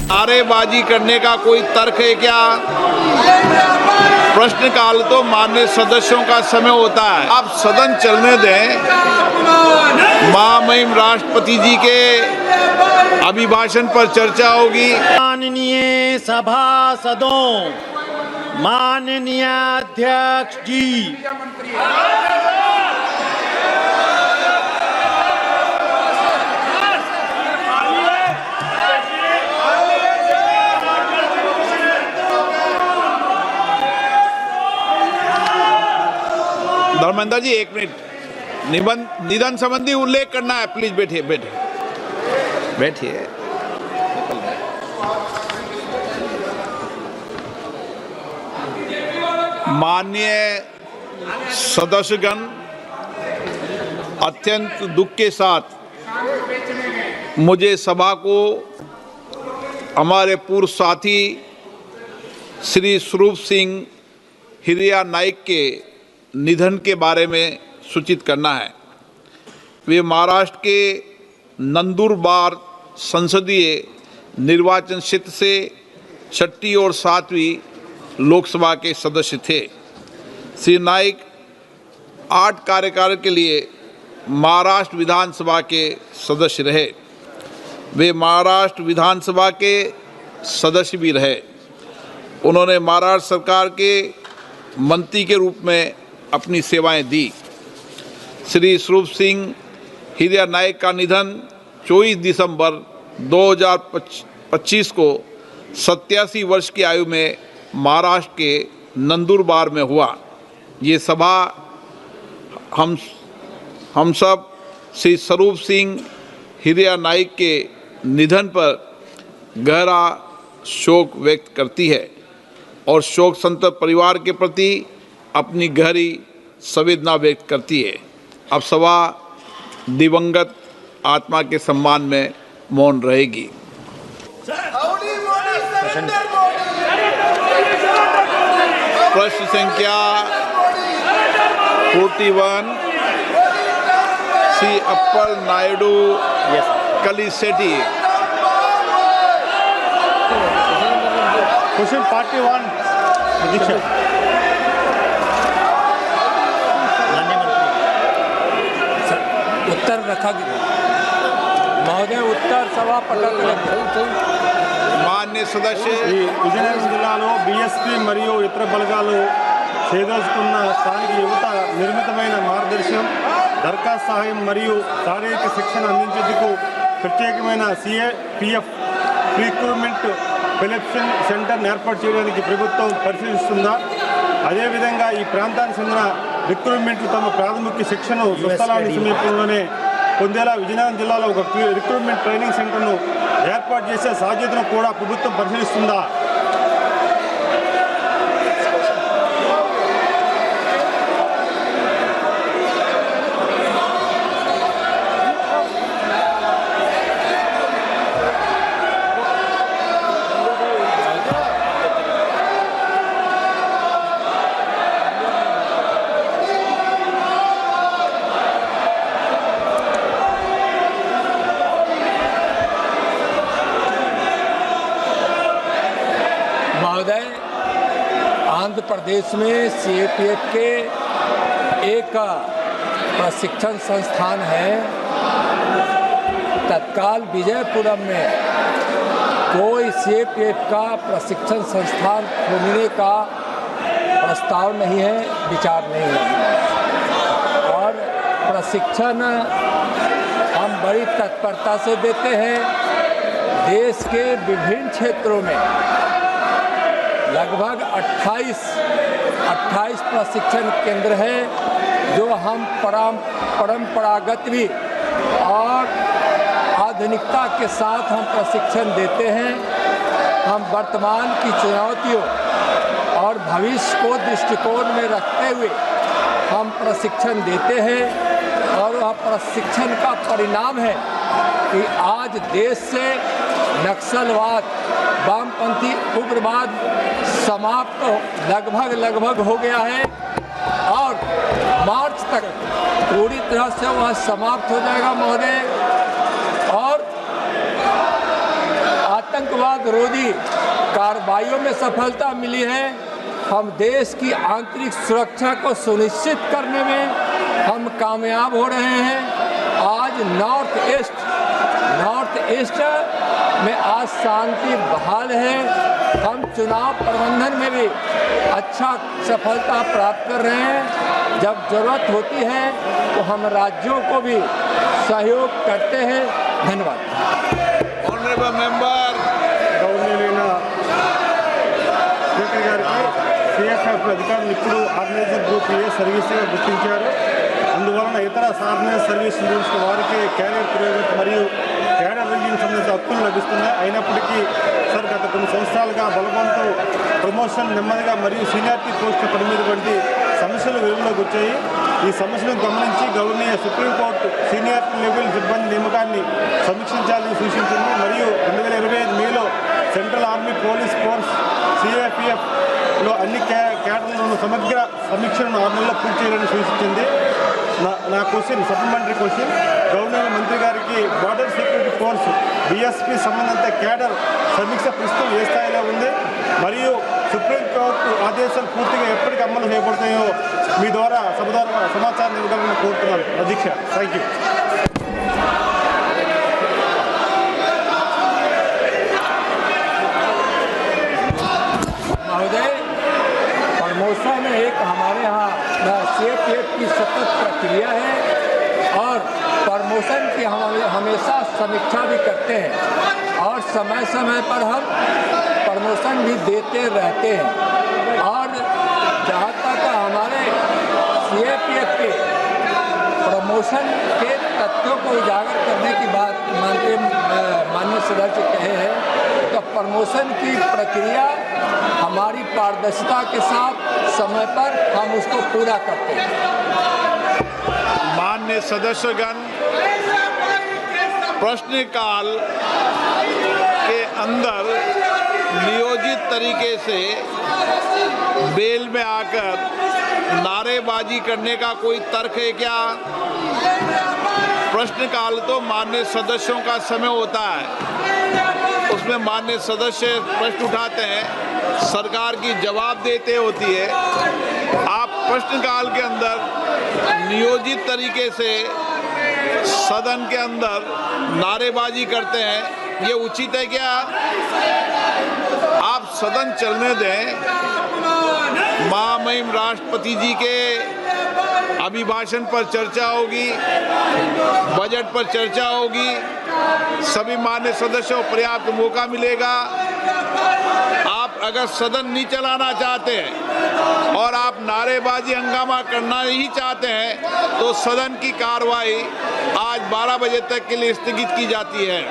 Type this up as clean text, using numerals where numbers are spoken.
नारेबाजी करने का कोई तर्क है क्या? प्रश्नकाल तो माननीय सदस्यों का समय होता है, आप सदन चलने दें। महामहिम राष्ट्रपति जी के अभिभाषण पर चर्चा होगी। माननीय सभासदों, माननीय अध्यक्ष जी, धर्मेंद्र जी, एक मिनट। निधन संबंधी उल्लेख करना है, प्लीज बैठिए बैठिए बैठिए। माननीय सदस्यगण, अत्यंत दुख के साथ मुझे सभा को हमारे पूर्व साथी श्री स्वरूप सिंह हिरिया नाइक के निधन के बारे में सूचित करना है। वे महाराष्ट्र के नंदुरबार संसदीय निर्वाचन क्षेत्र से 6ठी और 7वीं लोकसभा के सदस्य थे। श्री नाइक 8 कार्यकाल के लिए महाराष्ट्र विधानसभा के सदस्य रहे। वे महाराष्ट्र विधानसभा के सदस्य भी रहे। उन्होंने महाराष्ट्र सरकार के मंत्री के रूप में अपनी सेवाएं दी। श्री स्वरूप सिंह हिरिया नाइक का निधन 24 दिसंबर 2025 को 87 वर्ष की आयु में महाराष्ट्र के नंदुरबार में हुआ। ये सभा हम सब श्री स्वरूप सिंह हिरिया नाइक के निधन पर गहरा शोक व्यक्त करती है और शोक संतप्त परिवार के प्रति अपनी गहरी संवेदना व्यक्त करती है। अब सभा दिवंगत आत्मा के सम्मान में मौन रहेगी। प्रश्न संख्या 41 श्री अप्पल नायडू कलिसेटी। क्वेश्चन 41 उत्तर रखा गया महोदय। उत्तर सभा पटक। मान्य सदस्य, ఈ విజయనగరం జిల్లాలో బీఎస్పీ మరియు ఇతర బలగాలు చేయదలుచుకున్న స్థానిక యువత నిర్మితమైన మార్గదర్శనం, దరఖాస్తు సహాయం మరియు శారీరక శిక్షణ అందించేందుకు ప్రత్యేకమైన సిఏపిఎఫ్ రిక్రూట్మెంట్ సెలక్షన్ సెంటర్ను ఏర్పాటు చేయడానికి ప్రభుత్వం పరిశీలిస్తుందా? అదేవిధంగా ఈ ప్రాంతానికి చెందిన రిక్రూట్మెంట్లు తమ ప్రాథమిక శిక్షను స్వస్థలానికి సమీపంలోనే పొందేలా విజయనగరం జిల్లాలో ఒక రిక్రూట్మెంట్ ట్రైనింగ్ సెంటర్ను ఏర్పాటు చేసే సాధ్యతను కూడా ప్రభుత్వం పరిశీలిస్తుందా? महोदय, आंध्र प्रदेश में सीएपीएफ के एक प्रशिक्षण संस्थान है। तत्काल विजयपुरम में कोई सीएपीएफ का प्रशिक्षण संस्थान खोलने का प्रस्ताव नहीं है, विचार नहीं है। और प्रशिक्षण हम बड़ी तत्परता से देते हैं। देश के विभिन्न क्षेत्रों में लगभग 28 प्रशिक्षण केंद्र है, जो हम परंपरागत भी और आधुनिकता के साथ हम प्रशिक्षण देते हैं। हम वर्तमान की चुनौतियों और भविष्य को दृष्टिकोण में रखते हुए हम प्रशिक्षण देते हैं और वह प्रशिक्षण का परिणाम है कि आज देश से नक्सलवाद, वामपंथी उग्रवाद समाप्त लगभग हो गया है और मार्च तक पूरी तरह से वह समाप्त हो जाएगा महोदय। और आतंकवाद आतंकवाद रोधी कार्रवाइयों में सफलता मिली है। हम देश की आंतरिक सुरक्षा को सुनिश्चित करने में हम कामयाब हो रहे हैं। आज नॉर्थ ईस्ट में आज शांति बहाल है। हम चुनाव प्रबंधन में भी अच्छा सफलता प्राप्त कर रहे हैं। जब जरूरत होती है तो हम राज्यों को भी सहयोग करते हैं। धन्यवाद। ऑनरेबल मेंबर గౌరవనీయులైన స్పీకర్ గారికి సిఎఫ్ఎఫ్ అధికారులు ఇప్పుడు ఆర్గనైజర్ గ్రూప్ ఏ సర్వీస్గా గుర్తించారు. అందువలన ఇతర ఆర్గనైజ్ సర్వీస్ రూల్స్ వారికి క్యారియర్ పురోగతి మరియు క్యాడర్ రివ్యూకి సంబంధించిన హక్కులు లభిస్తున్నాయి. అయినప్పటికీ సార్ గత కొన్ని సంవత్సరాలుగా బలవంతం ప్రమోషన్ నెమ్మదిగా మరియు సీనియారిటీ పోస్టుల పరిమితి వంటి సమస్యలు వెలుగులోకి వచ్చాయి. ఈ సమస్యలను గమనించి గౌరవనీయ సుప్రీంకోర్టు సీనియారిటీ లెవెల్ సిబ్బంది నియామకాన్ని సమీక్షించాలని సూచించింది. మరియు 2025 మేలో సెంట్రల్ ఆర్మీ పోలీస్ ఫోర్స్ సిఏపిఎఫ్లో అన్ని క్యాడర్లను సమగ్ర సమీక్షను 6 నెలల్లో పూర్తి చేయాలని సూచించింది. నా క్వశ్చన్ సప్లిమెంటరీ క్వశ్చన్ గవర్నర్ మంత్రి గారికి బార్డర్ సెక్యూరిటీ ఫోర్స్ బిఎస్పీ సంబంధిత క్యాడర్ సమీక్ష ప్రస్తుతం ఏ స్థాయిలో ఉంది మరియు సుప్రీంకోర్టు ఆదేశాలు పూర్తిగా ఎప్పటికి అమలు చేయబడతాయో మీ ద్వారా సమాచారం ఇవ్వగలని కోరుతున్నాను అధ్యక్ష. Thank you. महोदय, प्रमोशन एक हमारे यहाँ सीएपीएफ की सतत प्रक्रिया है और प्रमोशन की हम हमेशा समीक्षा भी करते हैं और समय समय पर हम प्रमोशन भी देते रहते हैं. और जहाँ तक हमारे सीएपीएफ के प्रमोशन के तथ्यों को उजागर करने की बात माननीय सदस्य कहे हैं, तो प्रमोशन की प्रक्रिया हमारी पारदर्शिता के साथ समय पर हम उसको पूरा करते हैं. माननीय सदस्यगण, प्रश्नकाल के अंदर नियोजित तरीके से बेल में आकर नारेबाजी करने का कोई तर्क है क्या? प्रश्नकाल तो माननीय सदस्यों का समय होता है, उसमें माननीय सदस्य प्रश्न उठाते हैं, सरकार की जवाब देते होती है. आप प्रश्नकाल के अंदर नियोजित तरीके से सदन के अंदर नारेबाजी करते हैं, ये उचित है क्या? आप सदन चलने दें. महामहिम राष्ट्रपति जी के अभिभाषण पर चर्चा होगी, बजट पर चर्चा होगी, सभी मान्य सदस्यों को पर्याप्त मौका मिलेगा. आप अगर सदन नहीं चलाना चाहते हैं और आप नारेबाजी हंगामा करना ही चाहते हैं तो सदन की कार्रवाई आज 12 बजे तक के लिए स्थगित की जाती है.